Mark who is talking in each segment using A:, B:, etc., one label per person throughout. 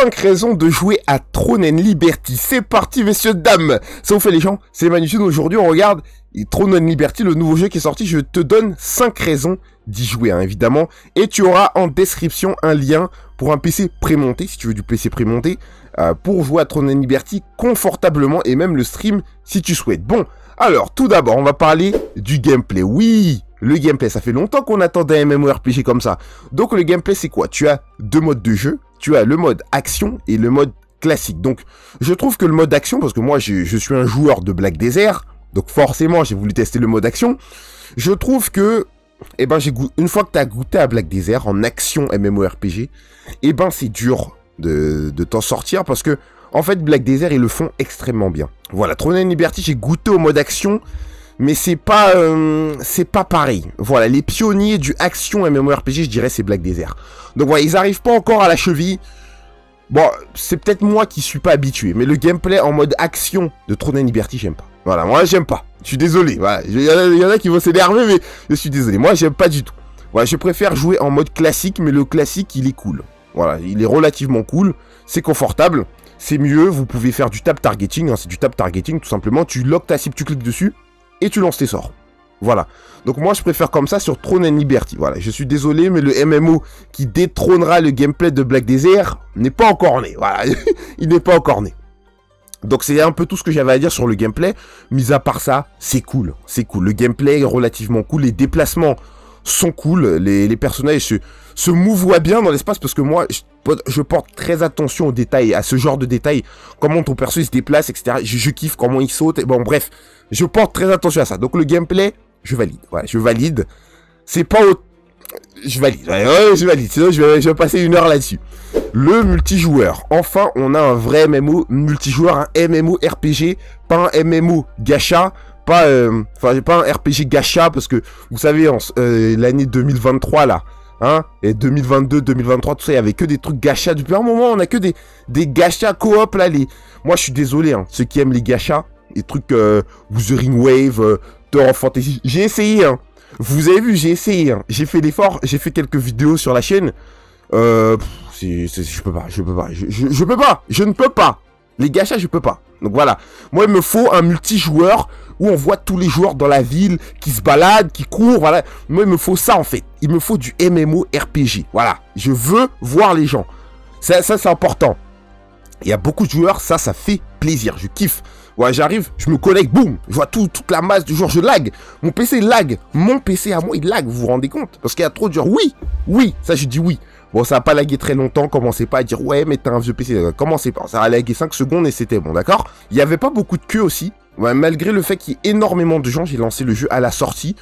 A: 5 raisons de jouer à Throne and Liberty. C'est parti, messieurs, dames. Ça vous fait les gens? C'est Manuchin. Aujourd'hui, on regarde Throne and Liberty, le nouveau jeu qui est sorti. Je te donne 5 raisons d'y jouer, hein, évidemment. Et tu auras en description un lien pour un PC prémonté, si tu veux du PC prémonté, pour jouer à Throne and Liberty confortablement et même le stream si tu souhaites. Bon, alors, tout d'abord, on va parler du gameplay. Oui, le gameplay, ça fait longtemps qu'on attendait un MMORPG comme ça. Donc, le gameplay, c'est quoi? Tu as deux modes de jeu. Tu as le mode action et le mode classique. Donc, je trouve que le mode action, parce que moi, je suis un joueur de Black Desert, donc forcément, j'ai voulu tester le mode action. Je trouve que, eh ben, une fois que tu as goûté à Black Desert en action MMORPG, eh ben, c'est dur de t'en sortir parce que, en fait, Black Desert, ils le font extrêmement bien. Voilà, Throne and Liberty, j'ai goûté au mode action, mais c'est pas pareil. Voilà, les pionniers du action MMORPG, je dirais, c'est Black Desert. Donc voilà, ils arrivent pas encore à la cheville. Bon, c'est peut-être moi qui suis pas habitué, mais le gameplay en mode action de Throne and Liberty, j'aime pas. Voilà, moi j'aime pas. Je suis désolé. Voilà, il y en a qui vont s'énerver, mais je suis désolé. Moi, j'aime pas du tout. Voilà, je préfère jouer en mode classique, mais le classique, il est cool. Voilà, il est relativement cool. C'est confortable. C'est mieux. Vous pouvez faire du tap targeting. Hein, c'est du tap targeting, tout simplement. Tu lock ta cible, tu cliques dessus et tu lances tes sorts. Voilà. Donc moi, je préfère comme ça sur Throne and Liberty. Voilà, je suis désolé, mais le MMO qui détrônera le gameplay de Black Desert n'est pas encore né. Voilà, il n'est pas encore né. Donc c'est un peu tout ce que j'avais à dire sur le gameplay. Mis à part ça, c'est cool. C'est cool. Le gameplay est relativement cool. Les déplacements sont cool. Les personnages se mouvoient bien dans l'espace parce que moi, je porte très attention aux détails, à ce genre de détails. Comment ton perso il se déplace, etc. Je kiffe comment il saute. Bon, bref, je porte très attention à ça. Donc le gameplay, je valide. Voilà, je valide. C'est pas au... Je valide. Ouais, je valide. Sinon, je vais passer une heure là-dessus. Le multijoueur. Enfin, on a un vrai MMO multijoueur, un MMO RPG, pas un MMO gacha, pas un RPG gacha, parce que, vous savez, l'année 2023, là, hein, et 2022, 2023, tout ça, il y avait que des trucs gacha. Depuis un moment, on a que des gachas coop, là, Moi, je suis désolé, hein, ceux qui aiment les gachas, les trucs Wuthering Wave, Tower of Fantasy, j'ai essayé, hein. Vous avez vu, j'ai essayé, hein. J'ai fait l'effort, j'ai fait quelques vidéos sur la chaîne. Je peux pas, je ne peux pas. Les gachas, je peux pas. Donc voilà, moi il me faut un multijoueur où on voit tous les joueurs dans la ville qui se baladent, qui courent, voilà. Moi il me faut ça en fait. Il me faut du MMORPG. Voilà, je veux voir les gens. Ça c'est important. Il y a beaucoup de joueurs, ça fait plaisir, je kiffe. Ouais, j'arrive, je me connecte, boum, je vois toute la masse du jour, je lag. Mon PC lag, mon PC à moi, il lag, vous vous rendez compte? Parce qu'il y a trop de joueurs, oui, ça je dis oui. Bon, ça va pas laguer très longtemps, commencez pas à dire, ouais, mais t'as un vieux PC, commencez pas, ça a lagué 5 secondes et c'était bon, d'accord? Il y avait pas beaucoup de queue aussi, ouais, malgré le fait qu'il y ait énormément de gens, j'ai lancé le jeu à la sortie.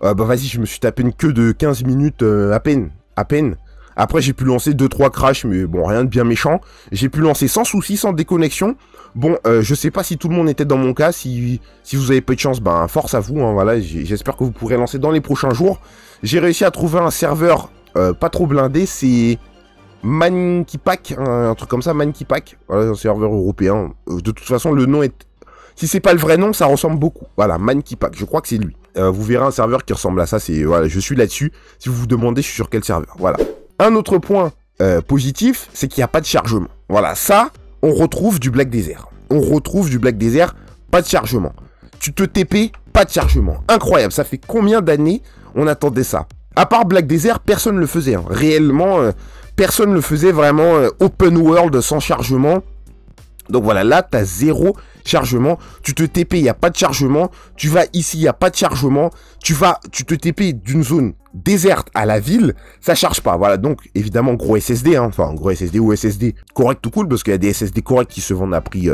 A: Bah vas-y, je me suis tapé une queue de 15 minutes, à peine. Après, j'ai pu lancer 2-3 crashs, mais bon, rien de bien méchant. J'ai pu lancer sans souci, sans déconnexion. Bon, je sais pas si tout le monde était dans mon cas. Si vous avez peu de chance, ben, force à vous. Hein, voilà, j'espère que vous pourrez lancer dans les prochains jours. J'ai réussi à trouver un serveur pas trop blindé. C'est Mankipack, un truc comme ça, Mankipack. Voilà, un serveur européen. De toute façon, le nom est... Si c'est pas le vrai nom, ça ressemble beaucoup. Voilà, Mankipack, je crois que c'est lui. Vous verrez un serveur qui ressemble à ça. Voilà, je suis là-dessus. Si vous vous demandez, je suis sur quel serveur. Voilà. Un autre point positif, c'est qu'il n'y a pas de chargement. Voilà, ça, on retrouve du Black Desert. Pas de chargement. Tu te TP, pas de chargement. Incroyable, ça fait combien d'années on attendait ça? À part Black Desert, personne ne le faisait. Hein. Réellement, personne ne le faisait vraiment open world sans chargement. Donc voilà, là, tu as zéro chargement. Tu te TP, il n'y a pas de chargement. Tu vas ici, il n'y a pas de chargement. Tu te TP d'une zone déserte à la ville, ça charge pas. Voilà, donc évidemment, gros SSD, hein. Enfin, gros SSD ou SSD correct ou cool, parce qu'il y a des SSD corrects qui se vendent à prix...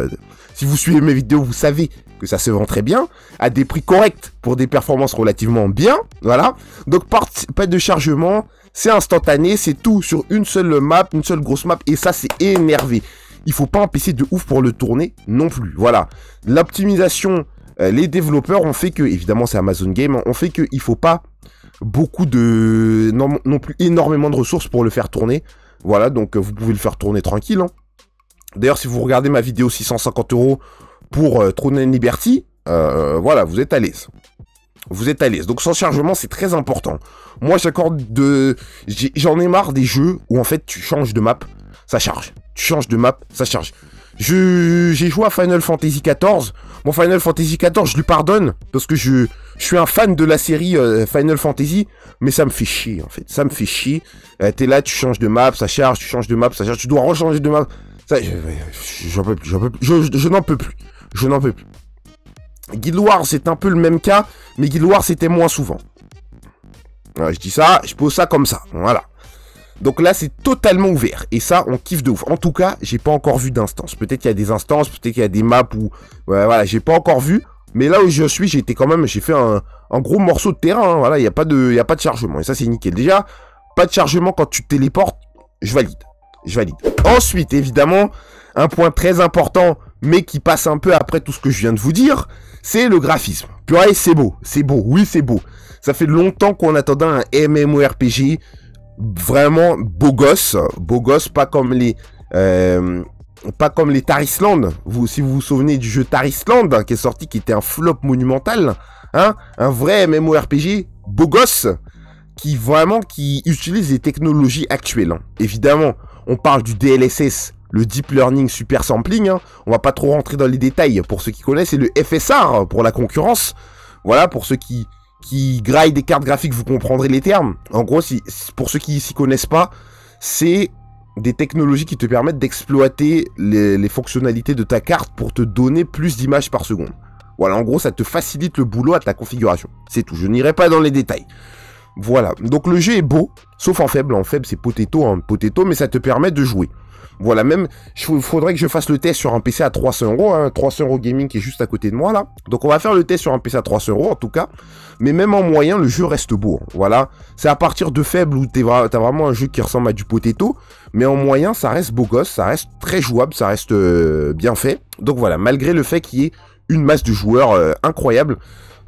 A: Si vous suivez mes vidéos, vous savez que ça se vend très bien, à des prix corrects pour des performances relativement bien. Voilà, donc pas de chargement, c'est instantané, c'est tout sur une seule map, une seule grosse map, et ça, c'est énervé. Il faut pas un PC de ouf pour le tourner non plus. Voilà. L'optimisation, les développeurs ont fait que, évidemment c'est Amazon Game, ont fait que il faut pas beaucoup de... Non plus énormément de ressources pour le faire tourner. Voilà, donc vous pouvez le faire tourner tranquille. Hein. D'ailleurs, si vous regardez ma vidéo 650 € pour Throne and Liberty, voilà, vous êtes à l'aise. Vous êtes à l'aise. Donc sans chargement, c'est très important. Moi, j'en ai marre des jeux où en fait tu changes de map, ça charge. tu changes de map, ça charge. J'ai joué à Final Fantasy XIV. Bon, Final Fantasy XIV, je lui pardonne, parce que je suis un fan de la série Final Fantasy, mais ça me fait chier, en fait. Ça me fait chier. T'es là, tu changes de map, ça charge, tu changes de map, ça charge, tu dois rechanger de map. Ça, j'en peux plus, je n'en peux plus. Je n'en peux plus. Guild Wars, c'est un peu le même cas, mais Guild Wars, c'était moins souvent. Voilà, je dis ça, je pose ça comme ça, voilà. Donc là, c'est totalement ouvert. Et ça, on kiffe de ouf. En tout cas, j'ai pas encore vu d'instance. Peut-être qu'il y a des instances, peut-être qu'il y a des maps où... Ouais, voilà, j'ai pas encore vu. Mais là où je suis, j'ai fait un gros morceau de terrain. Hein. Voilà, il n'y a pas de chargement. Et ça, c'est nickel. Déjà, pas de chargement quand tu te téléportes. Je valide. Je valide. Ensuite, évidemment, un point très important, mais qui passe un peu après tout ce que je viens de vous dire, c'est le graphisme. Purée, c'est beau. C'est beau. Oui, c'est beau. Ça fait longtemps qu'on attendait un MMORPG vraiment beau gosse, pas comme les Tarisland. Si vous vous souvenez du jeu Tarisland hein, qui est sorti, qui était un flop monumental, hein, un vrai MMORPG beau gosse qui utilise les technologies actuelles. Hein. Évidemment, on parle du DLSS, le Deep Learning Super Sampling. Hein. On va pas trop rentrer dans les détails pour ceux qui connaissent, et le FSR pour la concurrence. Voilà, pour ceux qui graillent des cartes graphiques, vous comprendrez les termes. En gros, pour ceux qui s'y connaissent pas, c'est des technologies qui te permettent d'exploiter les fonctionnalités de ta carte pour te donner plus d'images par seconde. Voilà, en gros, ça te facilite le boulot à ta configuration. C'est tout, je n'irai pas dans les détails. Voilà, donc le jeu est beau, sauf en faible. En faible, c'est potato, hein, potato, mais ça te permet de jouer. Voilà, même, il faudrait que je fasse le test sur un PC à 300 €, hein, 300 € gaming qui est juste à côté de moi, là. Donc, on va faire le test sur un PC à 300 €, en tout cas. Mais même en moyen, le jeu reste beau. Hein, voilà, c'est à partir de faible où t'as vraiment un jeu qui ressemble à du potato. Mais en moyen, ça reste beau gosse, ça reste très jouable, ça reste bien fait. Donc voilà, malgré le fait qu'il y ait une masse de joueurs incroyable.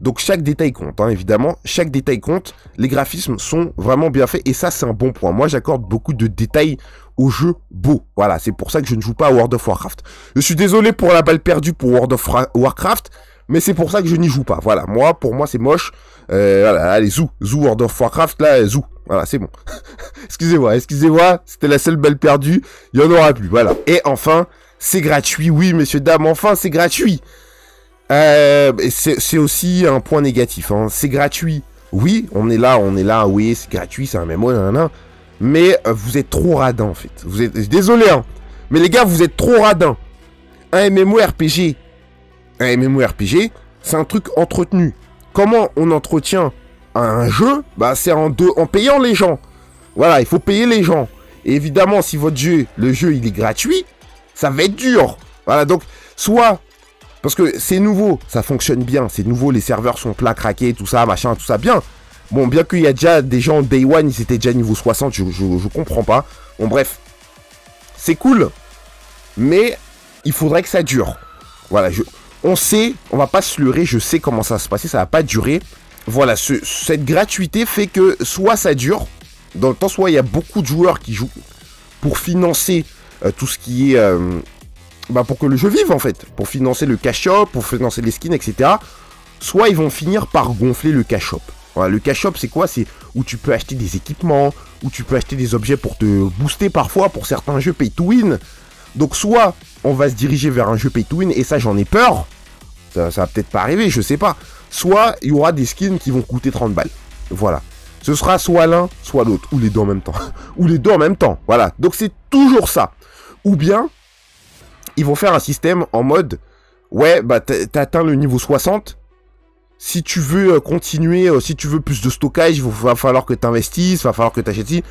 A: Donc chaque détail compte, hein, évidemment, chaque détail compte, les graphismes sont vraiment bien faits, et ça c'est un bon point. Moi j'accorde beaucoup de détails au jeu beau, voilà, c'est pour ça que je ne joue pas à World of Warcraft. Je suis désolé pour la balle perdue pour World of Warcraft, mais c'est pour ça que je n'y joue pas, voilà, pour moi c'est moche, voilà, allez, zou World of Warcraft, là, zou, voilà, c'est bon. excusez-moi, c'était la seule balle perdue, il n'y en aura plus, voilà. Et enfin, c'est gratuit, oui messieurs, dames, enfin c'est gratuit. C'est aussi un point négatif, hein. C'est gratuit. Oui, on est là, oui, c'est gratuit, c'est un MMO, nanana. Mais vous êtes trop radin en fait. Désolé, hein. Mais les gars, vous êtes trop radin. Un MMORPG, c'est un truc entretenu. Comment on entretient un jeu? Bah, c'est en payant les gens. Voilà, il faut payer les gens. Et évidemment, si votre jeu, le jeu, il est gratuit, ça va être dur. Voilà, donc, soit... Parce que c'est nouveau, ça fonctionne bien, c'est nouveau, les serveurs sont plats, craqués, tout ça, machin, tout ça, bien. Bon, bien qu'il y a déjà des gens Day One, ils étaient déjà niveau 60, je comprends pas. Bon, bref, c'est cool, mais il faudrait que ça dure. Voilà, on sait, on va pas se leurrer, je sais comment ça va se passer, ça va pas durer. Voilà, cette gratuité fait que soit ça dure, dans le temps, soit il y a beaucoup de joueurs qui jouent pour financer tout ce qui est... pour que le jeu vive en fait, pour financer le cash shop, pour financer les skins, etc. Soit ils vont finir par gonfler le cash shop. Voilà, le cash shop c'est quoi? C'est où tu peux acheter des équipements, où tu peux acheter des objets pour te booster parfois pour certains jeux pay to win. Donc soit on va se diriger vers un jeu pay to win, et ça j'en ai peur, ça va peut-être pas arriver, je sais pas. Soit il y aura des skins qui vont coûter 30 balles. Voilà. Ce sera soit l'un, soit l'autre, ou les deux en même temps. Ou les deux en même temps, voilà. Donc c'est toujours ça. Ou bien... ils vont faire un système en mode, ouais, bah t'as atteint le niveau 60, si tu veux continuer, si tu veux plus de stockage, il va falloir que t'investisses, il va falloir que t'achètes ci,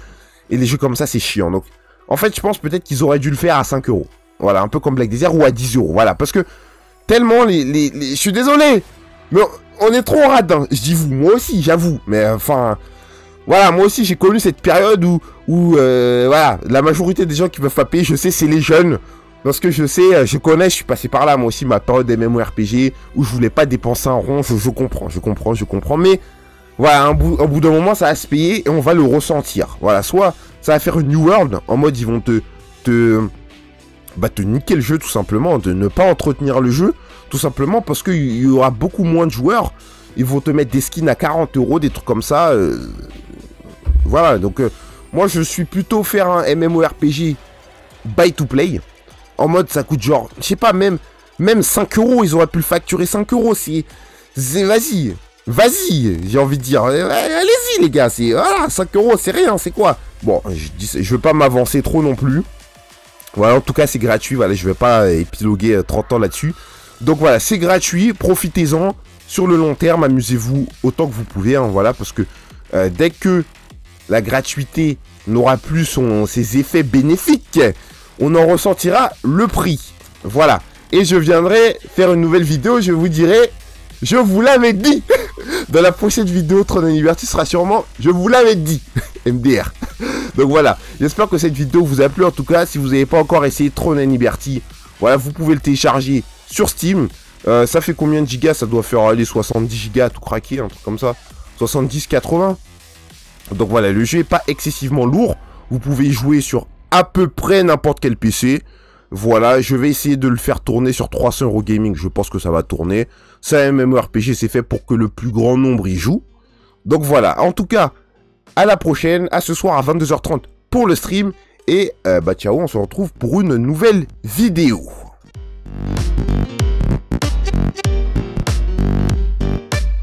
A: et les jeux comme ça, c'est chiant. Donc, en fait, je pense peut-être qu'ils auraient dû le faire à 5 €. Voilà, un peu comme Black Desert, ou à 10 €, voilà, parce que tellement je suis désolé, mais on est trop radin, je dis vous, moi aussi, j'avoue, mais enfin... Voilà, moi aussi, j'ai connu cette période où voilà, la majorité des gens qui peuvent pas payer, je sais, c'est les jeunes. Parce que je sais, je connais, je suis passé par là, moi aussi, ma période des MMORPG, où je voulais pas dépenser un rond, je comprends, mais voilà, au bout d'un moment, ça va se payer, et on va le ressentir. Voilà, soit ça va faire une New World, en mode, ils vont te niquer le jeu, tout simplement, de ne pas entretenir le jeu, tout simplement, parce qu'il y aura beaucoup moins de joueurs, ils vont te mettre des skins à 40 €, des trucs comme ça, voilà, donc, moi, je suis plutôt faire un MMORPG buy to play. En mode, ça coûte genre, je sais pas, même 5 euros. Ils auraient pu le facturer 5 euros. Vas-y. Vas-y, j'ai envie de dire. Allez-y, les gars. Voilà, 5 euros, c'est rien, c'est quoi? Bon, je veux pas m'avancer trop non plus. Voilà, en tout cas, c'est gratuit. Voilà, je vais pas épiloguer 30 ans là-dessus. Donc voilà, c'est gratuit. Profitez-en. Sur le long terme, amusez-vous autant que vous pouvez. Hein, voilà, parce que dès que la gratuité n'aura plus ses effets bénéfiques, on en ressentira le prix. Voilà. Et je viendrai faire une nouvelle vidéo. Je vous dirai, je vous l'avais dit. Dans la prochaine vidéo, Tron Liberty sera sûrement, je vous l'avais dit. MDR. Donc voilà. J'espère que cette vidéo vous a plu. En tout cas, si vous n'avez pas encore essayé Tron Liberty, voilà, vous pouvez le télécharger sur Steam. Ça fait combien de gigas? Ça doit faire les 70 gigas tout craquer, un truc comme ça. 70-80. Donc voilà, le jeu est pas excessivement lourd. Vous pouvez y jouer sur à peu près n'importe quel PC. Voilà, je vais essayer de le faire tourner sur 300 Euro Gaming. Je pense que ça va tourner. C'est un MMORPG, c'est fait pour que le plus grand nombre y joue. Donc voilà, en tout cas, à la prochaine. À ce soir à 22h30 pour le stream. Et bah ciao, on se retrouve pour une nouvelle vidéo.